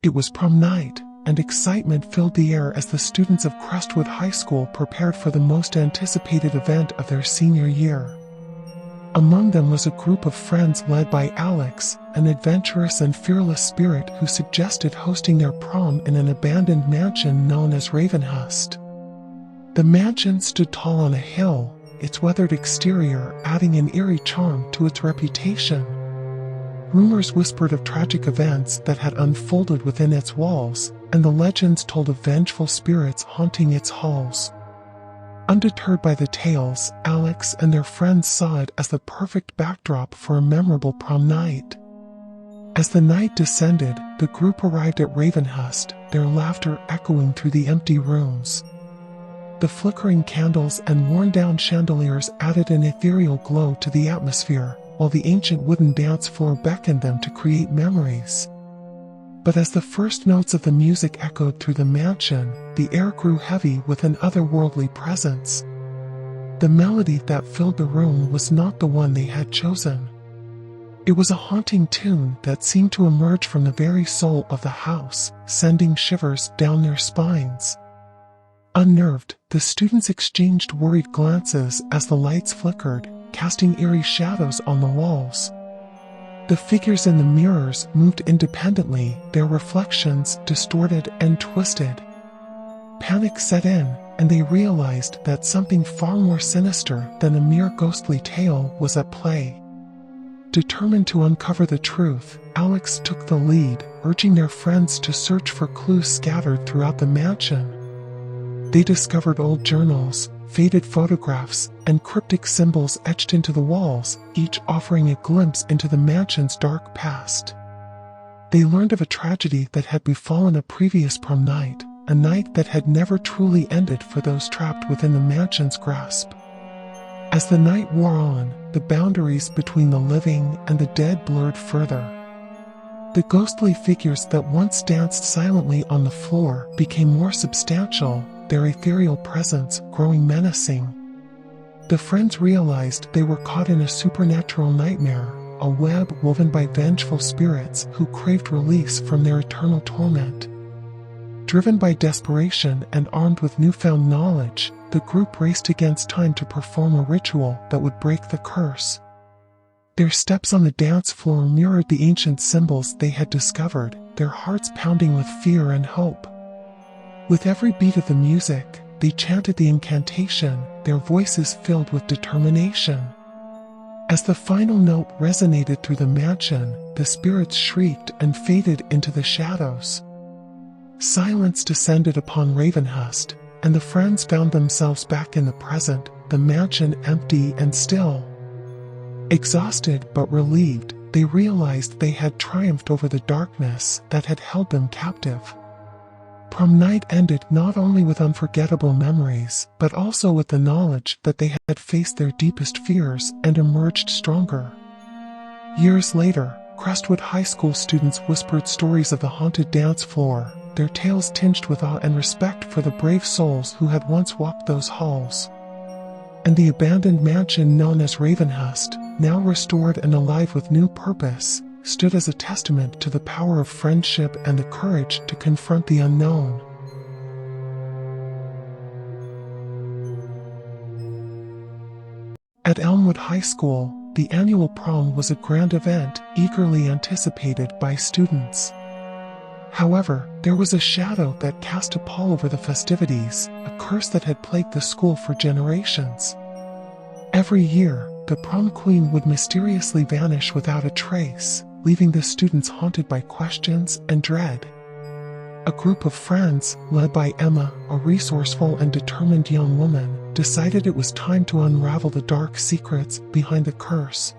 It was prom night, and excitement filled the air as the students of Crestwood High School prepared for the most anticipated event of their senior year. Among them was a group of friends led by Alex, an adventurous and fearless spirit who suggested hosting their prom in an abandoned mansion known as Ravenhurst. The mansion stood tall on a hill, its weathered exterior adding an eerie charm to its reputation. Rumors whispered of tragic events that had unfolded within its walls, and the legends told of vengeful spirits haunting its halls. Undeterred by the tales, Alex and their friends saw it as the perfect backdrop for a memorable prom night. As the night descended, the group arrived at Ravenhurst, their laughter echoing through the empty rooms. The flickering candles and worn-down chandeliers added an ethereal glow to the atmosphere, while the ancient wooden dance floor beckoned them to create memories. But as the first notes of the music echoed through the mansion, the air grew heavy with an otherworldly presence. The melody that filled the room was not the one they had chosen. It was a haunting tune that seemed to emerge from the very soul of the house, sending shivers down their spines. Unnerved, the students exchanged worried glances as the lights flickered, casting eerie shadows on the walls. The figures in the mirrors moved independently, their reflections distorted and twisted. Panic set in, and they realized that something far more sinister than a mere ghostly tale was at play. Determined to uncover the truth, Alex took the lead, urging their friends to search for clues scattered throughout the mansion. They discovered old journals, faded photographs, and cryptic symbols etched into the walls, each offering a glimpse into the mansion's dark past. They learned of a tragedy that had befallen a previous prom night, a night that had never truly ended for those trapped within the mansion's grasp. As the night wore on, the boundaries between the living and the dead blurred further. The ghostly figures that once danced silently on the floor became more substantial, their ethereal presence growing menacing. The friends realized they were caught in a supernatural nightmare, a web woven by vengeful spirits who craved release from their eternal torment. Driven by desperation and armed with newfound knowledge, the group raced against time to perform a ritual that would break the curse. Their steps on the dance floor mirrored the ancient symbols they had discovered, their hearts pounding with fear and hope. With every beat of the music, they chanted the incantation, their voices filled with determination. As the final note resonated through the mansion, the spirits shrieked and faded into the shadows. Silence descended upon Ravenhurst, and the friends found themselves back in the present, the mansion empty and still. Exhausted but relieved, they realized they had triumphed over the darkness that had held them captive. Prom night ended not only with unforgettable memories, but also with the knowledge that they had faced their deepest fears and emerged stronger. Years later, Crestwood High School students whispered stories of the haunted dance floor, their tales tinged with awe and respect for the brave souls who had once walked those halls. And the abandoned mansion known as Ravenhurst, now restored and alive with new purpose, stood as a testament to the power of friendship and the courage to confront the unknown. At Elmwood High School, the annual prom was a grand event eagerly anticipated by students. However, there was a shadow that cast a pall over the festivities, a curse that had plagued the school for generations. Every year, the prom queen would mysteriously vanish without a trace, leaving the students haunted by questions and dread. A group of friends, led by Emma, a resourceful and determined young woman, decided it was time to unravel the dark secrets behind the curse.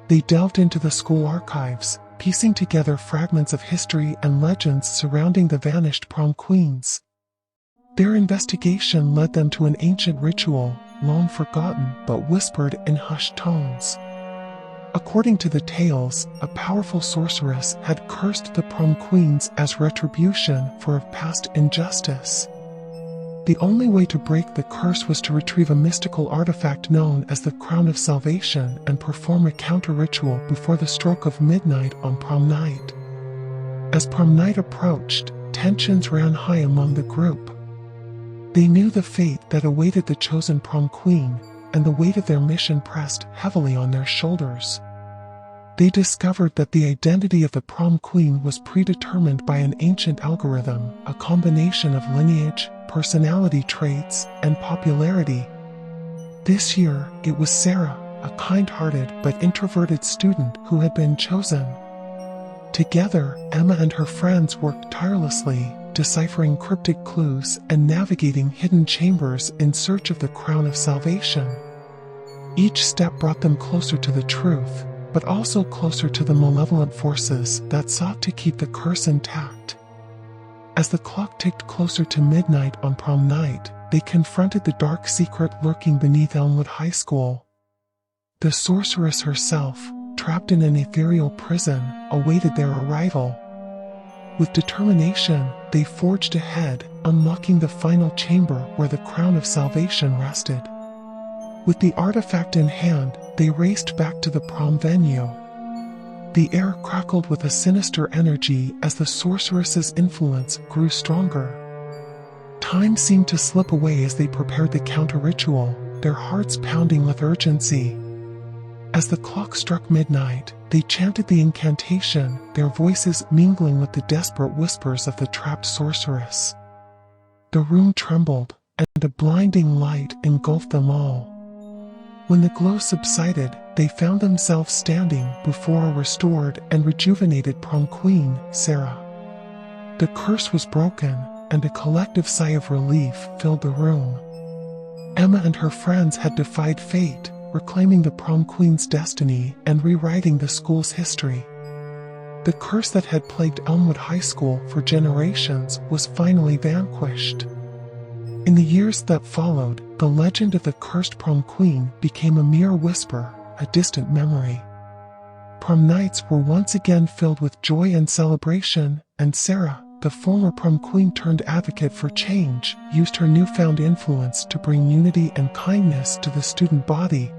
They delved into the school archives, piecing together fragments of history and legends surrounding the vanished prom queens. Their investigation led them to an ancient ritual, long forgotten but whispered in hushed tones. According to the tales, a powerful sorceress had cursed the prom queens as retribution for a past injustice. The only way to break the curse was to retrieve a mystical artifact known as the Crown of Salvation and perform a counter-ritual before the stroke of midnight on prom night. As prom night approached, tensions ran high among the group. They knew the fate that awaited the chosen prom queen, and the weight of their mission pressed heavily on their shoulders. They discovered that the identity of the prom queen was predetermined by an ancient algorithm, a combination of lineage, personality traits, and popularity. This year, it was Sarah, a kind-hearted but introverted student who had been chosen. Together, Emma and her friends worked tirelessly, deciphering cryptic clues and navigating hidden chambers in search of the crown of salvation. Each step brought them closer to the truth, but also closer to the malevolent forces that sought to keep the curse intact. As the clock ticked closer to midnight on prom night, they confronted the dark secret lurking beneath Elmwood High School. The sorceress herself, trapped in an ethereal prison, awaited their arrival. With determination, they forged ahead, unlocking the final chamber where the crown of salvation rested. With the artifact in hand, they raced back to the prom venue. The air crackled with a sinister energy as the sorceress's influence grew stronger. Time seemed to slip away as they prepared the counter-ritual, their hearts pounding with urgency. As the clock struck midnight, they chanted the incantation, their voices mingling with the desperate whispers of the trapped sorceress. The room trembled, and a blinding light engulfed them all. When the glow subsided, they found themselves standing before a restored and rejuvenated prom queen, Sarah. The curse was broken, and a collective sigh of relief filled the room. Emma and her friends had defied fate, reclaiming the prom queen's destiny and rewriting the school's history. The curse that had plagued Elmwood High School for generations was finally vanquished. In the years that followed, the legend of the cursed prom queen became a mere whisper, a distant memory. Prom nights were once again filled with joy and celebration, and Sarah, the former prom queen turned advocate for change, used her newfound influence to bring unity and kindness to the student body.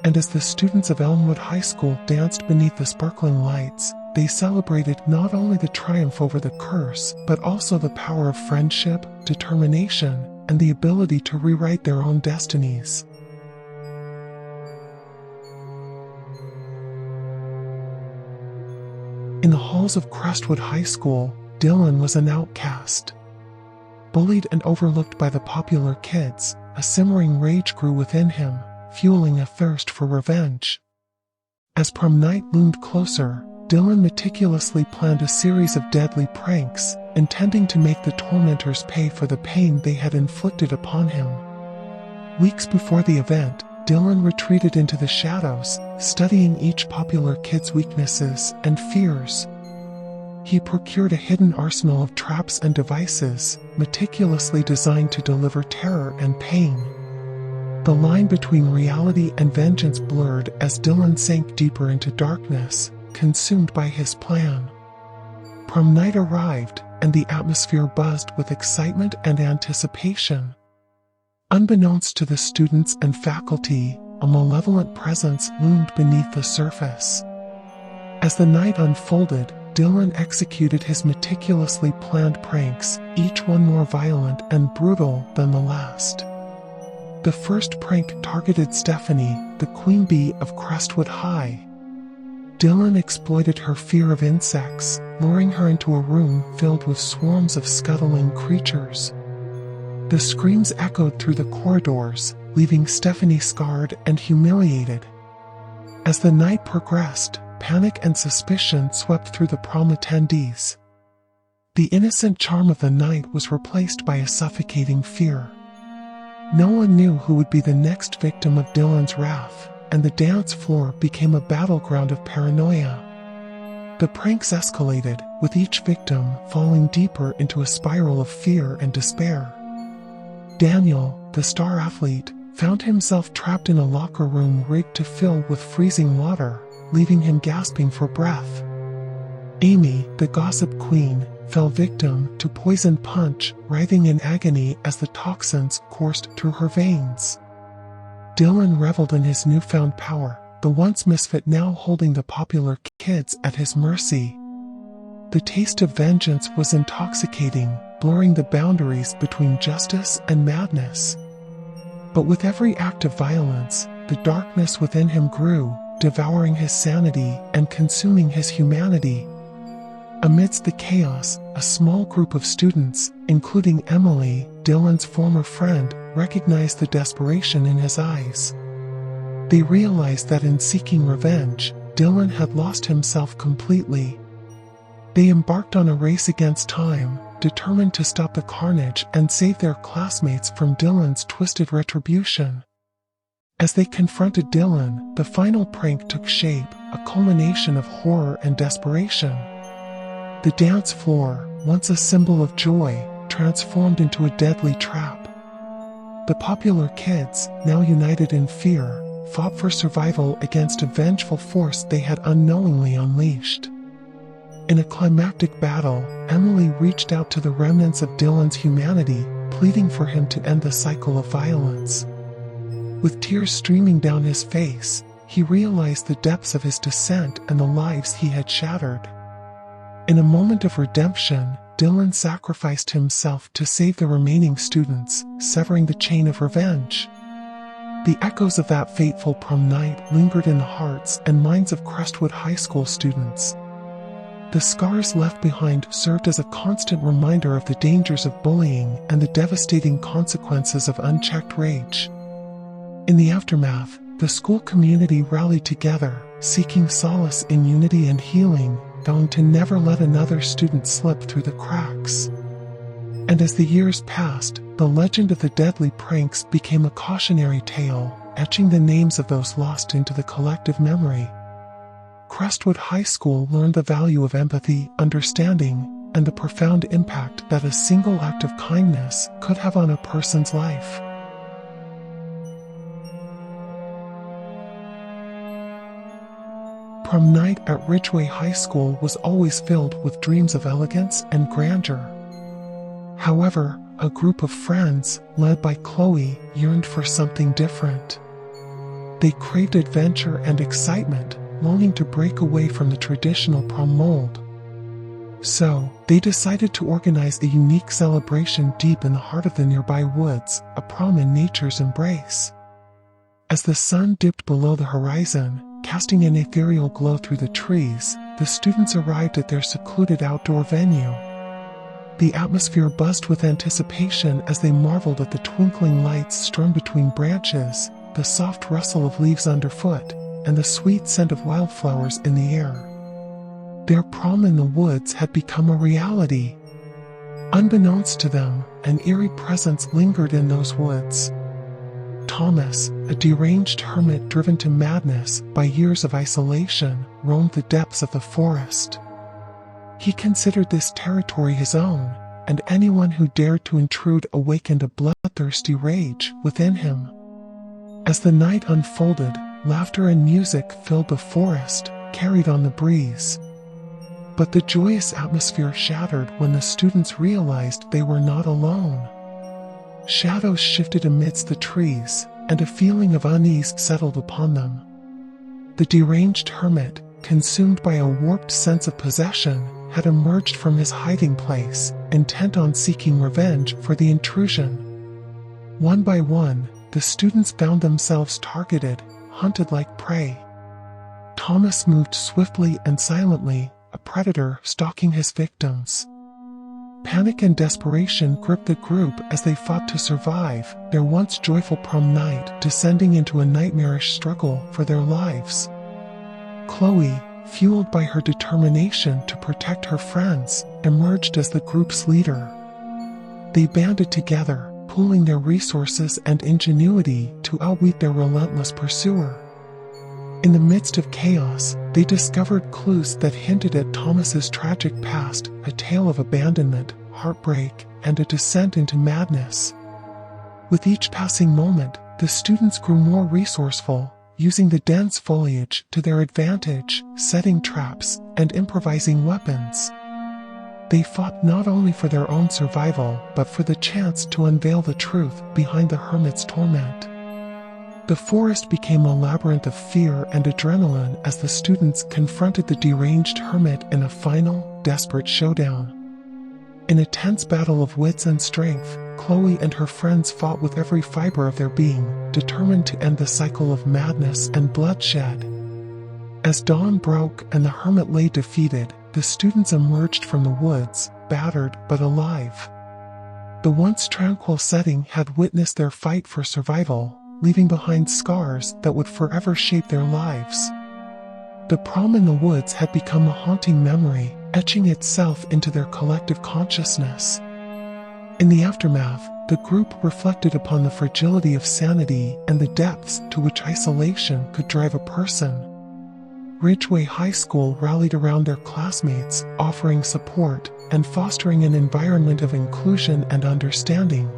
And as the students of Elmwood High School danced beneath the sparkling lights, they celebrated not only the triumph over the curse, but also the power of friendship, determination, and the ability to rewrite their own destinies. In the halls of Crestwood High School, Dylan was an outcast. Bullied and overlooked by the popular kids, a simmering rage grew within him, fueling a thirst for revenge. As prom night loomed closer, Dylan meticulously planned a series of deadly pranks, intending to make the tormentors pay for the pain they had inflicted upon him. Weeks before the event, Dylan retreated into the shadows, studying each popular kid's weaknesses and fears. He procured a hidden arsenal of traps and devices, meticulously designed to deliver terror and pain. The line between reality and vengeance blurred as Dylan sank deeper into darkness, consumed by his plan. Prom night arrived, and the atmosphere buzzed with excitement and anticipation. Unbeknownst to the students and faculty, a malevolent presence loomed beneath the surface. As the night unfolded, Dylan executed his meticulously planned pranks, each one more violent and brutal than the last. The first prank targeted Stephanie, the queen bee of Crestwood High. Dylan exploited her fear of insects, luring her into a room filled with swarms of scuttling creatures. The screams echoed through the corridors, leaving Stephanie scarred and humiliated. As the night progressed, panic and suspicion swept through the prom attendees. The innocent charm of the night was replaced by a suffocating fear. No one knew who would be the next victim of Dylan's wrath, and the dance floor became a battleground of paranoia. The pranks escalated, with each victim falling deeper into a spiral of fear and despair. Daniel, the star athlete, found himself trapped in a locker room rigged to fill with freezing water, leaving him gasping for breath. Amy, the gossip queen, fell victim to poison punch, writhing in agony as the toxins coursed through her veins. Dylan reveled in his newfound power, the once misfit now holding the popular kids at his mercy. The taste of vengeance was intoxicating, blurring the boundaries between justice and madness. But with every act of violence, the darkness within him grew, devouring his sanity and consuming his humanity. Amidst the chaos, a small group of students, including Emily, Dylan's former friend, recognized the desperation in his eyes. They realized that in seeking revenge, Dylan had lost himself completely. They embarked on a race against time, determined to stop the carnage and save their classmates from Dylan's twisted retribution. As they confronted Dylan, the final prank took shape, a culmination of horror and desperation. The dance floor, once a symbol of joy, transformed into a deadly trap. The popular kids, now united in fear, fought for survival against a vengeful force they had unknowingly unleashed. In a climactic battle, Emily reached out to the remnants of Dylan's humanity, pleading for him to end the cycle of violence. With tears streaming down his face, he realized the depths of his descent and the lives he had shattered. In a moment of redemption, Dylan sacrificed himself to save the remaining students, severing the chain of revenge. The echoes of that fateful prom night lingered in the hearts and minds of Crestwood High School students. The scars left behind served as a constant reminder of the dangers of bullying and the devastating consequences of unchecked rage. In the aftermath, the school community rallied together, seeking solace in unity and healing, vowing to never let another student slip through the cracks. And as the years passed, the legend of the deadly pranks became a cautionary tale, etching the names of those lost into the collective memory. Crestwood High School learned the value of empathy, understanding, and the profound impact that a single act of kindness could have on a person's life. Prom night at Ridgeway High School was always filled with dreams of elegance and grandeur. However, a group of friends, led by Chloe, yearned for something different. They craved adventure and excitement, longing to break away from the traditional prom mold. So, they decided to organize a unique celebration deep in the heart of the nearby woods, a prom in nature's embrace. As the sun dipped below the horizon, casting an ethereal glow through the trees, the students arrived at their secluded outdoor venue. The atmosphere buzzed with anticipation as they marveled at the twinkling lights strung between branches, the soft rustle of leaves underfoot, and the sweet scent of wildflowers in the air. Their prom in the woods had become a reality. Unbeknownst to them, an eerie presence lingered in those woods. Thomas, a deranged hermit driven to madness by years of isolation, roamed the depths of the forest. He considered this territory his own, and anyone who dared to intrude awakened a bloodthirsty rage within him. As the night unfolded, laughter and music filled the forest, carried on the breeze. But the joyous atmosphere shattered when the students realized they were not alone. Shadows shifted amidst the trees, and a feeling of unease settled upon them. The deranged hermit, consumed by a warped sense of possession, had emerged from his hiding place, intent on seeking revenge for the intrusion. One by one, the students found themselves targeted, hunted like prey. Thomas moved swiftly and silently, a predator stalking his victims. Panic and desperation gripped the group as they fought to survive, their once joyful prom night descending into a nightmarish struggle for their lives. Chloe, fueled by her determination to protect her friends, emerged as the group's leader. They banded together, pooling their resources and ingenuity to outwit their relentless pursuer. In the midst of chaos, they discovered clues that hinted at Thomas's tragic past, a tale of abandonment, heartbreak, and a descent into madness. With each passing moment, the students grew more resourceful, using the dense foliage to their advantage, setting traps, and improvising weapons. They fought not only for their own survival, but for the chance to unveil the truth behind the hermit's torment. The forest became a labyrinth of fear and adrenaline as the students confronted the deranged hermit in a final, desperate showdown. In a tense battle of wits and strength, Chloe and her friends fought with every fiber of their being, determined to end the cycle of madness and bloodshed. As dawn broke and the hermit lay defeated, the students emerged from the woods, battered but alive. The once tranquil setting had witnessed their fight for survival, leaving behind scars that would forever shape their lives. The prom in the woods had become a haunting memory, etching itself into their collective consciousness. In the aftermath, the group reflected upon the fragility of sanity and the depths to which isolation could drive a person. Ridgeway High School rallied around their classmates, offering support and fostering an environment of inclusion and understanding.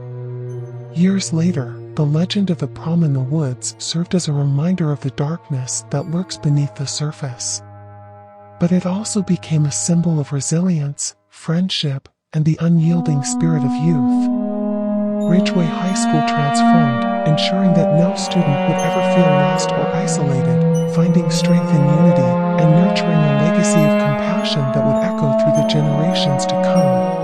Years later, the legend of the prom in the woods served as a reminder of the darkness that lurks beneath the surface. But it also became a symbol of resilience, friendship, and the unyielding spirit of youth. Ridgeway High School transformed, ensuring that no student would ever feel lost or isolated, finding strength in unity and nurturing a legacy of compassion that would echo through the generations to come.